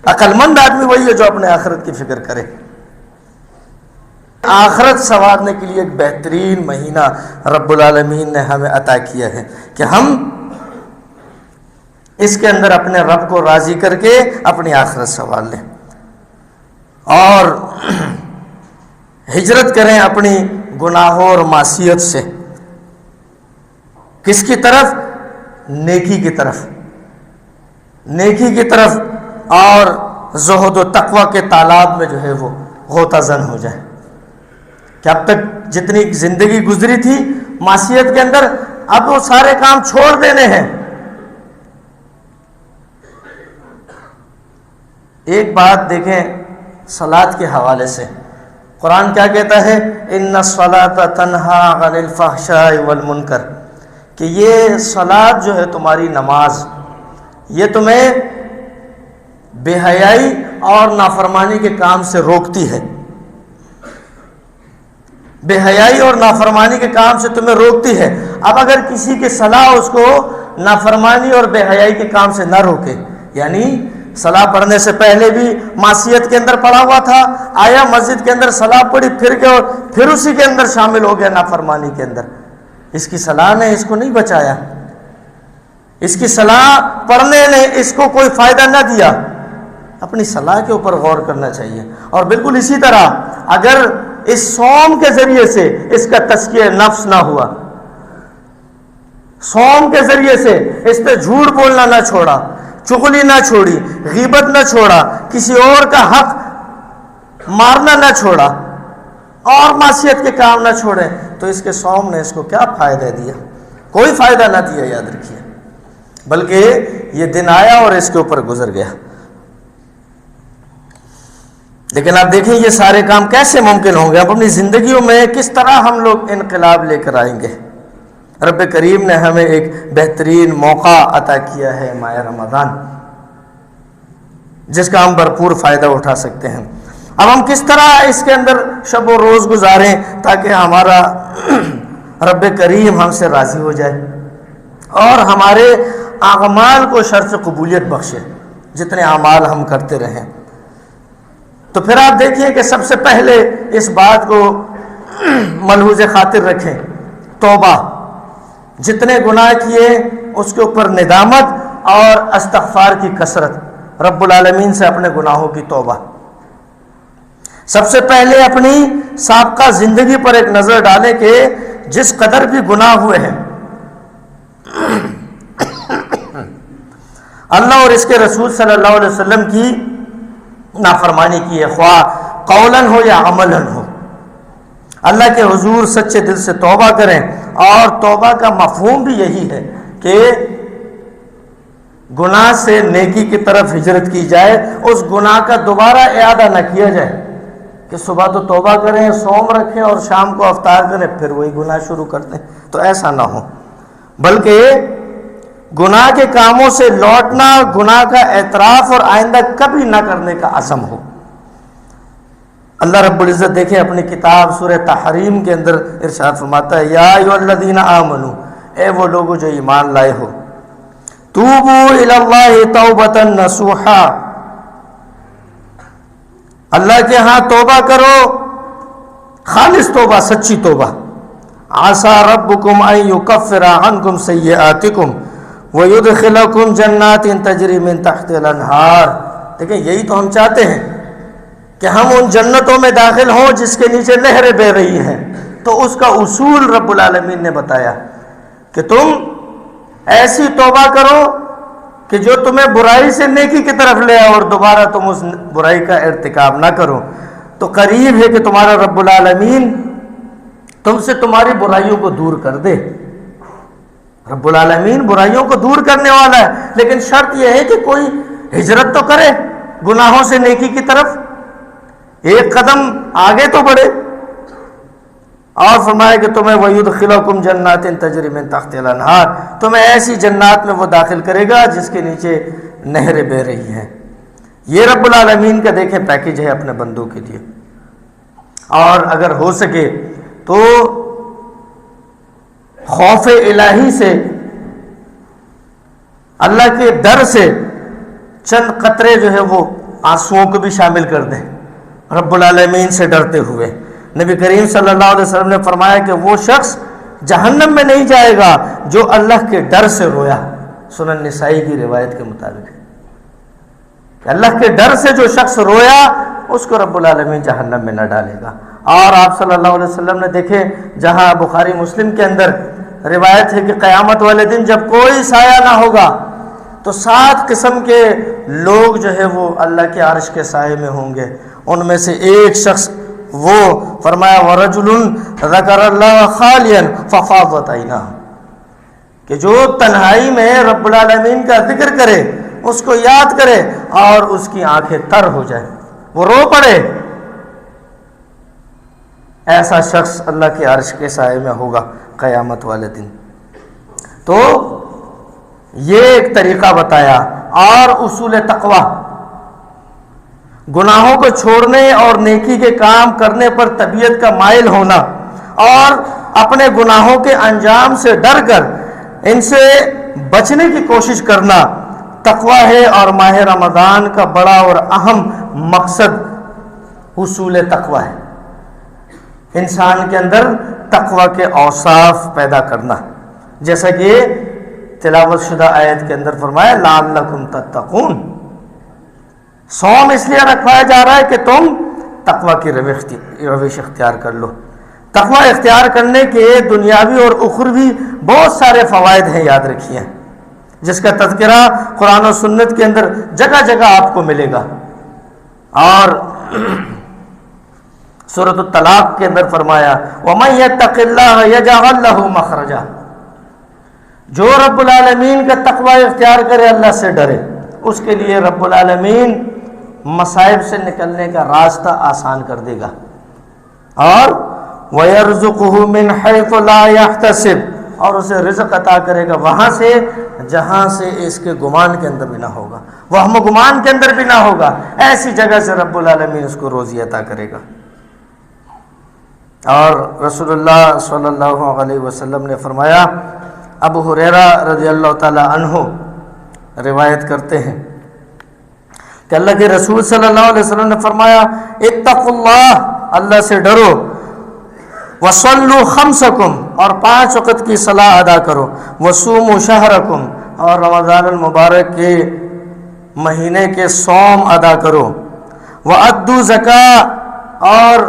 عقل مند آدمی وہی ہے جو اپنے آخرت کی فکر کرے۔ آخرت سنوارنے کے لیے ایک بہترین مہینہ رب العالمین نے ہمیں عطا کیا ہے کہ ہم اس کے اندر اپنے رب کو راضی کر کے اپنی آخرت سنوار لیں اور ہجرت کریں اپنی گناہوں اور معصیت سے۔ کس کی طرف؟ نیکی کی طرف، نیکی کی طرف، اور زہد و تقوی کے تالاب میں جو ہے وہ غوطہ زن ہو جائے کہ اب تک جتنی زندگی گزری تھی معصیت کے اندر، اب وہ سارے کام چھوڑ دینے ہیں۔ ایک بات دیکھیں صلاۃ کے حوالے سے، قرآن کیا کہتا ہے؟ ان الصلاۃ تنہا عن الفحشاء والمنکر، کہ یہ صلاۃ جو ہے تمہاری نماز، یہ تمہیں بے حیائی اور نافرمانی کے کام سے روکتی ہے، بے حیائی اور نافرمانی کے کام سے تمہیں روکتی ہے۔ اب اگر کسی کی صلاح اس کو نافرمانی اور بے حیائی کے کام سے نہ روکے، یعنی صلاح پڑھنے سے پہلے بھی معصیت کے اندر پڑا ہوا تھا، آیا مسجد کے اندر صلاح پڑھی، پھر اسی کے اندر شامل ہو گیا نافرمانی کے اندر، اس کی صلاح نے اس کو نہیں بچایا، اس کی صلاح پڑھنے نے اس کو کوئی فائدہ نہ دیا۔ اپنی صلاح کے اوپر غور کرنا چاہیے۔ اور بالکل اسی طرح اگر اس صوم کے ذریعے سے اس کا تزکیہ نفس نہ ہوا، صوم کے ذریعے سے اس پہ جھوٹ بولنا نہ چھوڑا، چغلی نہ چھوڑی، غیبت نہ چھوڑا، کسی اور کا حق مارنا نہ چھوڑا، اور معصیت کے کام نہ چھوڑے، تو اس کے صوم نے اس کو کیا فائدہ دیا؟ کوئی فائدہ نہ دیا، یاد رکھیے، بلکہ یہ دن آیا اور اس کے اوپر گزر گیا۔ لیکن آپ دیکھیں یہ سارے کام کیسے ممکن ہوں گے؟ اب اپنی زندگیوں میں کس طرح ہم لوگ انقلاب لے کر آئیں گے؟ رب کریم نے ہمیں ایک بہترین موقع عطا کیا ہے، ماہ رمضان، جس کا ہم بھرپور فائدہ اٹھا سکتے ہیں۔ اب ہم کس طرح اس کے اندر شب و روز گزاریں تاکہ ہمارا رب کریم ہم سے راضی ہو جائے اور ہمارے اعمال کو شرف قبولیت بخشے، جتنے اعمال ہم کرتے رہیں۔ تو پھر آپ دیکھیے کہ سب سے پہلے اس بات کو ملحوظ خاطر رکھیں، توبہ، جتنے گناہ کیے اس کے اوپر ندامت اور استغفار کی کثرت، رب العالمین سے اپنے گناہوں کی توبہ۔ سب سے پہلے اپنی سابقہ زندگی پر ایک نظر ڈالیں کہ جس قدر بھی گناہ ہوئے ہیں، اللہ اور اس کے رسول صلی اللہ علیہ وسلم کی نافرمانی کی ہے، خواہ قولاً ہو یا عملاً ہو، اللہ کے حضور سچے دل سے توبہ کریں۔ اور توبہ کا مفہوم بھی یہی ہے کہ گناہ سے نیکی کی طرف ہجرت کی جائے، اس گناہ کا دوبارہ اعادہ نہ کیا جائے کہ صبح تو توبہ کریں، صوم رکھیں اور شام کو افطار کریں پھر وہی گناہ شروع کرتے ہیں، تو ایسا نہ ہو، بلکہ گناہ کے کاموں سے لوٹنا، گناہ کا اعتراف اور آئندہ کبھی نہ کرنے کا عزم ہو۔ اللہ رب العزت دیکھیں اپنی کتاب سورہ تحریم کے اندر ارشاد فرماتا ہے، یا ایھا الذین آمنو، اے وہ لوگو جو ایمان لائے ہو، توبوا الی اللہ توبۃ نصوحا، اللہ کے ہاں توبہ کرو، خالص توبہ، سچی توبہ۔ عسیٰ ربکم ان یکفر عنکم سیئاتکم وَيُدْخِلَكُمْ جَنَّاتٍ تَجْرِي مِن تَحْتِهَا الْأَنْهَارُ۔ دیکھیں یہی تو ہم چاہتے ہیں کہ ہم ان جنتوں میں داخل ہوں جس کے نیچے نہریں بہہ رہی ہیں۔ تو اس کا اصول رب العالمین نے بتایا کہ تم ایسی توبہ کرو کہ جو تمہیں برائی سے نیکی کی طرف لے آئے اور دوبارہ تم اس برائی کا ارتکاب نہ کرو۔ تو قریب ہے کہ تمہارا رب العالمین تم سے تمہاری برائیوں کو دور کر دے۔ رب العالمین برائیوں کو دور کرنے والا ہے، لیکن شرط یہ ہے کہ کوئی ہجرت تو کرے گناہوں سے نیکی کی طرف، ایک قدم آگے تو بڑھے۔ اور فرمایا کہ تمہیں وَيُدْخِلَكُمْ جَنَّاتٍ تَجْرِي مِن تَحْتِهَا الْأَنْهَارُ، تمہیں ایسی جنات میں وہ داخل کرے گا جس کے نیچے نہریں بہہ رہی ہیں۔ یہ رب العالمین کا دیکھیں پیکیج ہے اپنے بندوں کے لیے۔ اور اگر ہو سکے تو خوف الہی سے، اللہ کے ڈر سے چند قطرے جو ہے وہ آنسوؤں کو بھی شامل کر دیں رب العالمین سے ڈرتے ہوئے۔ نبی کریم صلی اللہ علیہ وسلم نے فرمایا کہ وہ شخص جہنم میں نہیں جائے گا جو اللہ کے ڈر سے رویا۔ سنن نسائی کی روایت کے مطابق کہ اللہ کے ڈر سے جو شخص رویا اس کو رب العالمین جہنم میں نہ ڈالے گا۔ اور آپ صلی اللہ علیہ وسلم نے دیکھے، جہاں بخاری مسلم کے اندر روایت ہے کہ قیامت والے دن جب کوئی سایہ نہ ہوگا تو 7 قسم کے لوگ جو ہے وہ اللہ کے عرش کے سائے میں ہوں گے۔ ان میں سے ایک شخص وہ فرمایا وَرَجُلٌ ذَكَرَ اللَّهَ خَالِيًا فَفَاضَتْ عَيْنَاهُ، کہ جو تنہائی میں رب العالمین کا ذکر کرے، اس کو یاد کرے اور اس کی آنکھیں تر ہو جائے، وہ رو پڑے، ایسا شخص اللہ کے عرش کے سائے میں ہوگا قیامت والے دن۔ تو یہ ایک طریقہ بتایا۔ اور اصول تقوی، گناہوں کو چھوڑنے اور نیکی کے کام کرنے پر طبیعت کا مائل ہونا اور اپنے گناہوں کے انجام سے ڈر کر ان سے بچنے کی کوشش کرنا تقوی ہے، اور ماہ رمضان کا بڑا اور اہم مقصد حصول تقوی ہے، انسان کے اندر تقوی کے اوصاف پیدا کرنا، جیسا کہ تلاوت شدہ آیت کے اندر فرمایا لعلکم تتقون۔ صوم اس لیے رکھوایا جا رہا ہے کہ تم تقوی کی روش اختیار کر لو۔ تقوی اختیار کرنے کے دنیاوی اور اخروی بہت سارے فوائد ہیں، یاد رکھیے، جس کا تذکرہ قرآن و سنت کے اندر جگہ جگہ آپ کو ملے گا۔ اور سورۃ الطلاق کے اندر فرمایا وَمَن يَتَّقِ اللَّهَ يَجْعَل لَّهُ مَخْرَجًا، جو رب العالمین کا تقوی اختیار کرے، اللہ سے ڈرے، اس کے لیے رب العالمین مصائب سے نکلنے کا راستہ آسان کر دے گا۔ اور وَيَرْزُقُهُ مِنْ حَيْثُ لَا يَحْتَسِبُ، اور اسے رزق عطا کرے گا وہاں سے جہاں سے اس کے گمان کے اندر بھی نہ ہوگا، وہم و گمان کے اندر بھی نہ ہوگا، ایسی جگہ سے رب العالمین اس کو روزی عطا کرے گا۔ اور رسول اللہ صلی اللہ علیہ وسلم نے فرمایا، ابو ہریرہ رضی اللہ تعالی عنہ روایت کرتے ہیں کہ اللہ کے رسول صلی اللہ علیہ وسلم نے فرمایا اتقوا اللہ، اللہ سے ڈرو، وصلوا خمسکم، اور 5 وقت کی صلاۃ ادا کرو، وصوموا شہرکم، اور رمضان المبارک کے مہینے کے صوم ادا کرو، وادوا زکاۃ، اور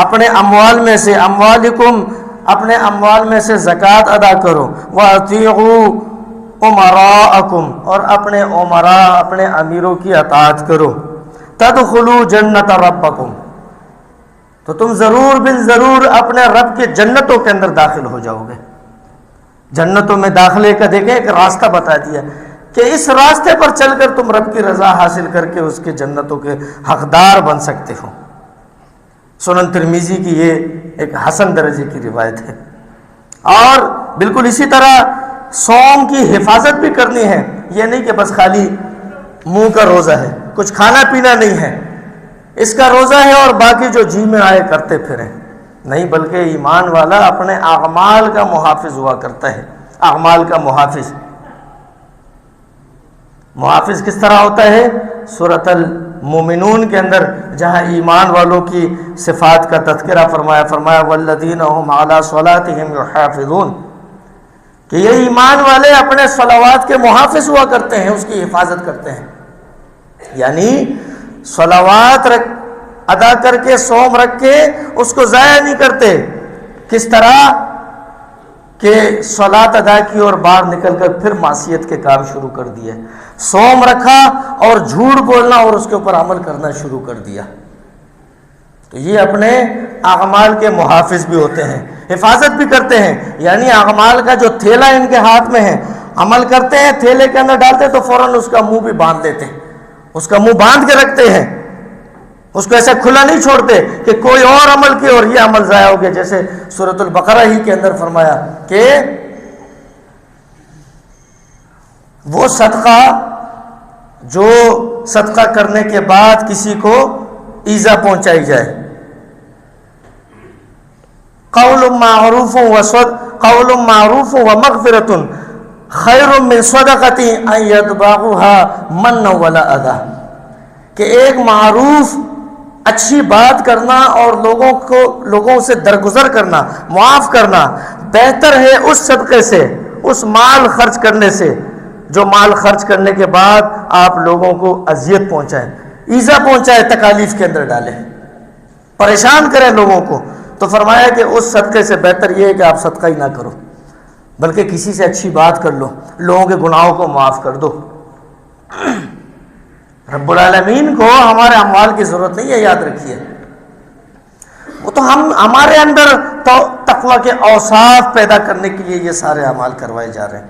اپنے اموال میں سے اموالکم، اپنے اموال میں سے زکوٰۃ ادا کرو، واطیعوا امراءکم، اور اپنے امراء، اپنے امیروں کی اطاعت کرو، تدخلوا جنت ربکم، تو تم ضرور بالضرور اپنے رب کے جنتوں کے اندر داخل ہو جاؤ گے۔ جنتوں میں داخلے کا دیکھیں ایک راستہ بتا دیا کہ اس راستے پر چل کر تم رب کی رضا حاصل کر کے اس کے جنتوں کے حقدار بن سکتے ہو۔ سنن ترمذی کی یہ ایک حسن درجے کی روایت ہے۔ اور بالکل اسی طرح صوم کی حفاظت بھی کرنی ہے، یہ نہیں کہ بس خالی منہ کا روزہ ہے، کچھ کھانا پینا نہیں ہے، اس کا روزہ ہے اور باقی جو جی میں آئے کرتے پھریں، نہیں، بلکہ ایمان والا اپنے اعمال کا محافظ ہوا کرتا ہے۔ اعمال کا محافظ کس طرح ہوتا ہے؟ سورۃ المومنون کے اندر جہاں ایمان والوں کی صفات کا تذکرہ فرمایا والذین هم علی صلاتهم یحافظون، کہ یہ ایمان والے اپنے صلوات کے محافظ ہوا کرتے ہیں، اس کی حفاظت کرتے ہیں، یعنی صلوات ادا کر کے صوم رکھ کے اس کو ضائع نہیں کرتے۔ کس طرح کہ صلات ادا کی اور باہر نکل کر پھر معصیت کے کام شروع کر دیے، صوم رکھا اور جھوٹ بولنا اور اس کے اوپر عمل کرنا شروع کر دیا، تو یہ اپنے اعمال کے محافظ بھی ہوتے ہیں، حفاظت بھی کرتے ہیں، یعنی اعمال کا جو تھیلا ان کے ہاتھ میں ہے، عمل کرتے ہیں، تھیلے کے اندر ڈالتے تو فوراً اس کا منہ بھی باندھ دیتے ہیں، اس کا منہ باندھ کے رکھتے ہیں، اس کو ایسے کھلا نہیں چھوڑتے کہ کوئی اور عمل کی اور یہ عمل ضائع ہو گیا، جیسے سورۃ البقرہ ہی کے اندر فرمایا کہ وہ صدقہ جو صدقہ کرنے کے بعد کسی کو ایذا پہنچائی جائے، قول معروف ومغفرۃ خیر من صدقۃ ان یتبعها من ولا اذى، کہ ایک معروف اچھی بات کرنا اور لوگوں سے درگزر کرنا، معاف کرنا بہتر ہے اس صدقے سے، اس مال خرچ کرنے سے جو مال خرچ کرنے کے بعد آپ لوگوں کو اذیت پہنچائیں، ایذا پہنچائے، تکالیف کے اندر ڈالیں، پریشان کریں لوگوں کو۔ تو فرمایا کہ اس صدقے سے بہتر یہ ہے کہ آپ صدقہ ہی نہ کرو، بلکہ کسی سے اچھی بات کر لو، لوگوں کے گناہوں کو معاف کر دو۔ رب العالمین کو ہمارے اعمال کی ضرورت نہیں ہے، یاد رکھیے، وہ تو ہمارے اندر تقوی کے اوصاف پیدا کرنے کے لیے یہ سارے اعمال کروائے جا رہے ہیں۔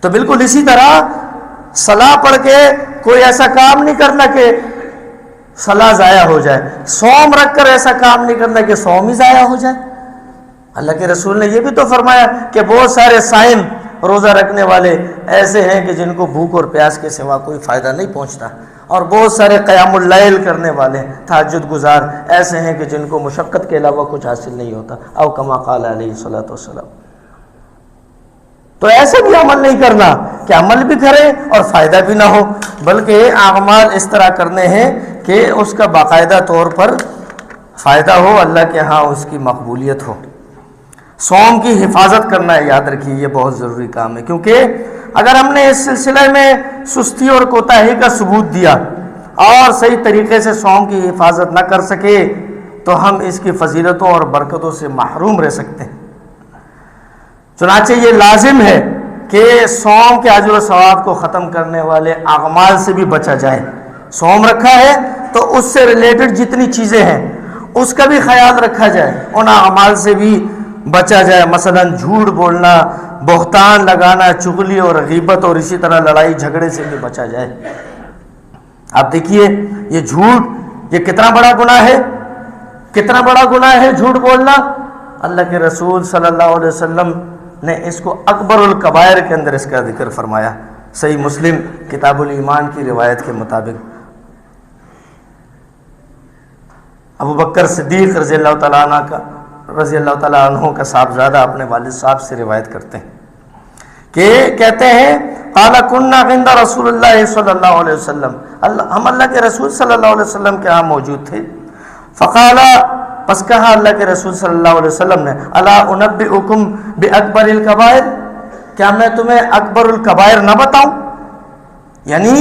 تو بالکل اسی طرح صلاح پڑھ کے کوئی ایسا کام نہیں کرنا کہ صلاح ضائع ہو جائے، صوم رکھ کر ایسا کام نہیں کرنا کہ صوم ہی ضائع ہو جائے۔ اللہ کے رسول نے یہ بھی تو فرمایا کہ بہت سارے صائم، روزہ رکھنے والے ایسے ہیں کہ جن کو بھوک اور پیاس کے سوا کوئی فائدہ نہیں پہنچتا، اور بہت سارے قیام اللیل کرنے والے، تہجد گزار ایسے ہیں کہ جن کو مشقت کے علاوہ کچھ حاصل نہیں ہوتا، او کما قال علیہ الصلوۃ والسلام۔ تو ایسے بھی عمل نہیں کرنا کہ عمل بھی کرے اور فائدہ بھی نہ ہو، بلکہ اعمال اس طرح کرنے ہیں کہ اس کا باقاعدہ طور پر فائدہ ہو، اللہ کے ہاں اس کی مقبولیت ہو۔ صوم کی حفاظت کرنا ہے، یاد رکھیے یہ بہت ضروری کام ہے، کیونکہ اگر ہم نے اس سلسلے میں سستی اور کوتاہی کا ثبوت دیا اور صحیح طریقے سے صوم کی حفاظت نہ کر سکے تو ہم اس کی فضیلتوں اور برکتوں سے محروم رہ سکتے ہیں۔ چنانچہ یہ لازم ہے کہ صوم کے اجر و ثواب کو ختم کرنے والے اعمال سے بھی بچا جائے۔ صوم رکھا ہے تو اس سے ریلیٹڈ جتنی چیزیں ہیں اس کا بھی خیال رکھا جائے، ان اعمال سے بھی بچا جائے، مثلا جھوٹ بولنا، بہتان لگانا، چغلی اور غیبت، اور اسی طرح لڑائی جھگڑے سے بھی بچا جائے۔ آپ دیکھیے یہ جھوٹ، یہ کتنا بڑا گناہ ہے، کتنا بڑا گناہ ہے جھوٹ بولنا۔ اللہ کے رسول صلی اللہ علیہ وسلم نے اس کو اکبر الکبائر کے اندر اس کا ذکر فرمایا، صحیح مسلم کتاب الایمان کی روایت کے مطابق۔ ابو بکر صدیق رضی اللہ تعالیٰ عنہ کا صاحبزادہ اپنے والد صاحب سے روایت کرتے ہیں کہ کہتے ہیں قال كنا عند رسول اللہ صلی اللہ علیہ وسلم، ہم اللہ کے رسول صلی اللہ علیہ وسلم کے ہاں موجود تھے۔ فقال، پس کہا اللہ کے رسول صلی اللہ علیہ وسلم نے، الا انبئکم باکبر الکبائر، کیا میں تمہیں اکبر الکبائر نہ بتاؤں؟ یعنی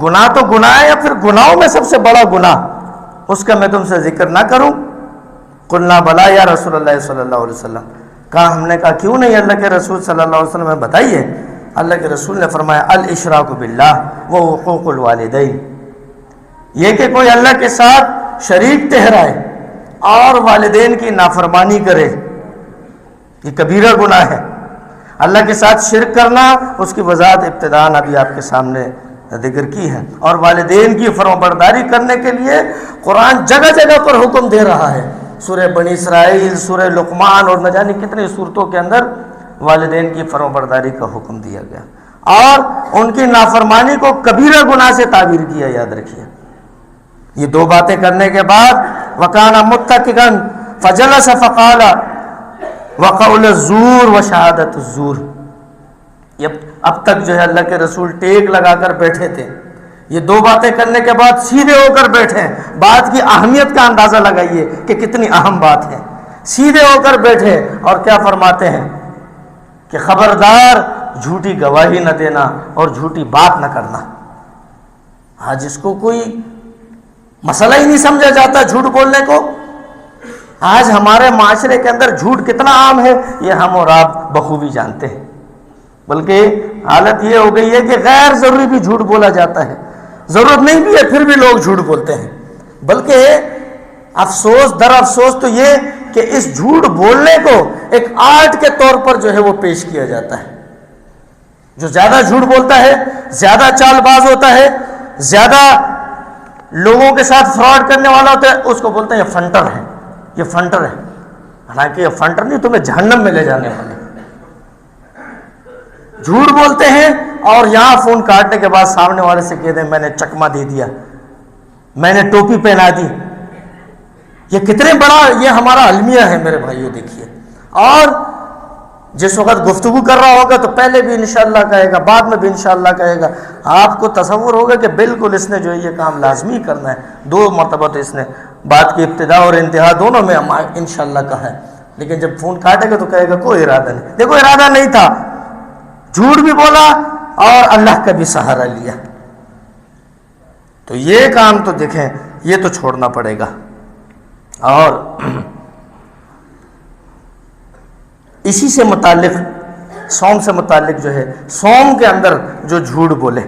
گناہ تو گناہ ہے، یا پھر گناہوں میں سب سے بڑا گناہ اس کا میں تم سے ذکر نہ کروں؟ قلنا بلا یا رسول اللہ صلی اللہ علیہ وسلم، کہا ہم نے کہا کیوں نہیں اللہ کے رسول صلی اللہ علیہ وسلم، بتائیے۔ اللہ کے رسول نے فرمایا الاشراک باللہ وحقوق الوالدین، یہ کہ کوئی اللہ کے ساتھ شریک ٹھہرائے اور والدین کی نافرمانی کرے، یہ کبیرہ گناہ ہے۔ اللہ کے ساتھ شرک کرنا اس کی وضاحت ابتداءً ابھی آپ کے سامنے ذکر کی ہے، اور والدین کی فرمانبرداری کرنے کے لیے قرآن جگہ جگہ پر حکم دے رہا ہے، سورہ بنی اسرائیل، سورہ لقمان، اور نہ جانے کتنی صورتوں کے اندر والدین کی فرمانبرداری کا حکم دیا گیا، اور ان کی نافرمانی کو کبیرہ گناہ سے تعبیر کیا، یاد رکھیے۔ یہ دو باتیں کرنے کے بعد وَكَانَ مُتَّكِئًا فَجَلَسَ فَقَالَ وَقَوْلُ الزُّورِ وَشَهَادَةُ الزُّورِ، اب تک جو ہے اللہ کے رسول ٹیک لگا کر بیٹھے تھے، یہ دو باتیں کرنے کے بعد سیدھے ہو کر بیٹھے ہیں۔ بات کی اہمیت کا اندازہ لگائیے کہ کتنی اہم بات ہے۔ سیدھے ہو کر بیٹھے اور کیا فرماتے ہیں کہ خبردار جھوٹی گواہی نہ دینا اور جھوٹی بات نہ کرنا۔ آج اس کو کوئی مسئلہ ہی نہیں سمجھا جاتا جھوٹ بولنے کو۔ آج ہمارے معاشرے کے اندر جھوٹ کتنا عام ہے یہ ہم اور آپ بخوبی جانتے ہیں، بلکہ حالت یہ ہو گئی ہے کہ غیر ضروری بھی جھوٹ بولا جاتا ہے، ضرورت نہیں بھی ہے پھر بھی لوگ جھوٹ بولتے ہیں۔ بلکہ افسوس در افسوس تو یہ کہ اس جھوٹ بولنے کو ایک آرٹ کے طور پر جو ہے وہ پیش کیا جاتا ہے۔ جو زیادہ جھوٹ بولتا ہے، زیادہ چال باز ہوتا ہے، زیادہ لوگوں کے ساتھ فراڈ کرنے والا ہوتا ہے، اس کو بولتے ہیں یہ فنٹر ہے، یہ فنٹر ہے۔ حالانکہ یہ فنٹر نہیں، تمہیں جہنم میں لے جانے والے۔ جھوٹ بولتے ہیں اور یہاں فون کاٹنے کے بعد سامنے والے سے کہتے ہیں میں نے چکما دے دیا، میں نے ٹوپی پہنا دی۔ یہ کتنے بڑا یہ ہمارا المیہ ہے میرے بھائیوں، دیکھیے۔ اور جس وقت گفتگو کر رہا ہوگا تو پہلے بھی انشاءاللہ کہے گا، بعد میں بھی انشاءاللہ کہے گا. آپ کو تصور ہوگا کہ بالکل اس نے جو ہے یہ کام لازمی کرنا ہے. 2 مرتبہ تو اس نے بات کی ابتدا اور انتہا دونوں میں انشاءاللہ کہا ہے، لیکن جب فون کاٹے گا تو کہے گا کوئی ارادہ نہیں. دیکھو ارادہ نہیں تھا، جھوٹ بھی بولا اور اللہ کا بھی سہارا لیا. تو یہ کام تو دیکھیں یہ تو چھوڑنا پڑے گا. اور اسی سے متعلق صوم سے متعلق جو ہے صوم کے اندر جو جھوٹ بولے،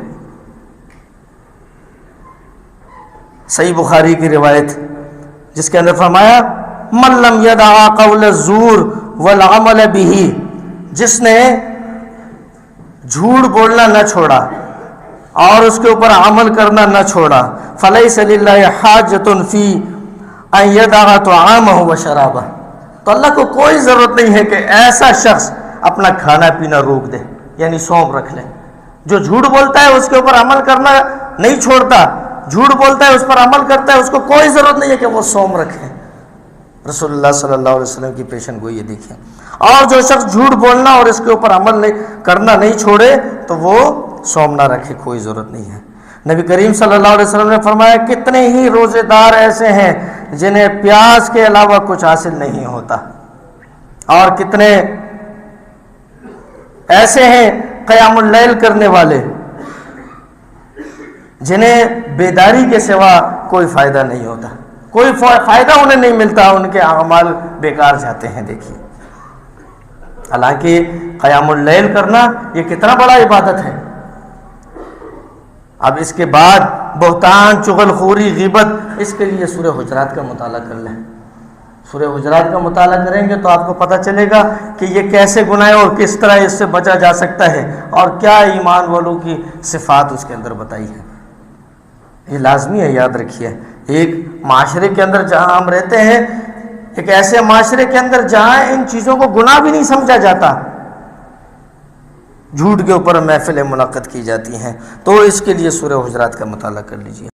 صحیح بخاری کی روایت جس کے اندر فرمایا من لم یدع قول الزور والعمل به، جس نے جھوٹ بولنا نہ چھوڑا اور اس کے اوپر عمل کرنا نہ چھوڑا، فلیس للہ حاجۃ فی ان یدع طعامہ وشرابہ، تو اللہ کو کوئی ضرورت نہیں ہے کہ ایسا شخص اپنا کھانا پینا روک دے، یعنی صوم رکھ لے. جو جھوٹ بولتا ہے اس کے اوپر عمل کرنا نہیں چھوڑتا، جھوٹ بولتا ہے اس پر عمل کرتا ہے، اس کو کوئی ضرورت نہیں ہے کہ وہ صوم رکھے. رسول اللہ صلی اللہ علیہ وسلم کی پیشن گوئی یہ دیکھیں. اور جو شخص جھوٹ بولنا اور اس کے اوپر عمل کرنا نہیں چھوڑے تو وہ صوم نہ رکھے، کوئی ضرورت نہیں ہے. نبی کریم صلی اللہ علیہ وسلم نے فرمایا کتنے ہی روزے دار ایسے ہیں جنہیں پیاس کے علاوہ کچھ حاصل نہیں ہوتا، اور کتنے ایسے ہیں قیام اللیل کرنے والے جنہیں بیداری کے سوا کوئی فائدہ نہیں ہوتا، کوئی فائدہ انہیں نہیں ملتا، ان کے اعمال بیکار جاتے ہیں. دیکھیے حالانکہ قیام اللیل کرنا یہ کتنا بڑا عبادت ہے. اب اس کے بعد بہتان، چغل خوری، غیبت، اس کے لیے سورہ حجرات کا مطالعہ کر لیں. سورہ حجرات کا مطالعہ کریں گے تو آپ کو پتہ چلے گا کہ یہ کیسے گناہ ہے اور کس طرح اس سے بچا جا سکتا ہے، اور کیا ایمان والوں کی صفات اس کے اندر بتائی ہے. یہ لازمی ہے، یاد رکھیے. ایک معاشرے کے اندر جہاں ہم رہتے ہیں، ایک ایسے معاشرے کے اندر جہاں ان چیزوں کو گناہ بھی نہیں سمجھا جاتا، جھوٹ کے اوپر محفلیں منعقد کی جاتی ہیں، تو اس کے لیے سورہ حجرات کا مطالعہ کر لیجیے.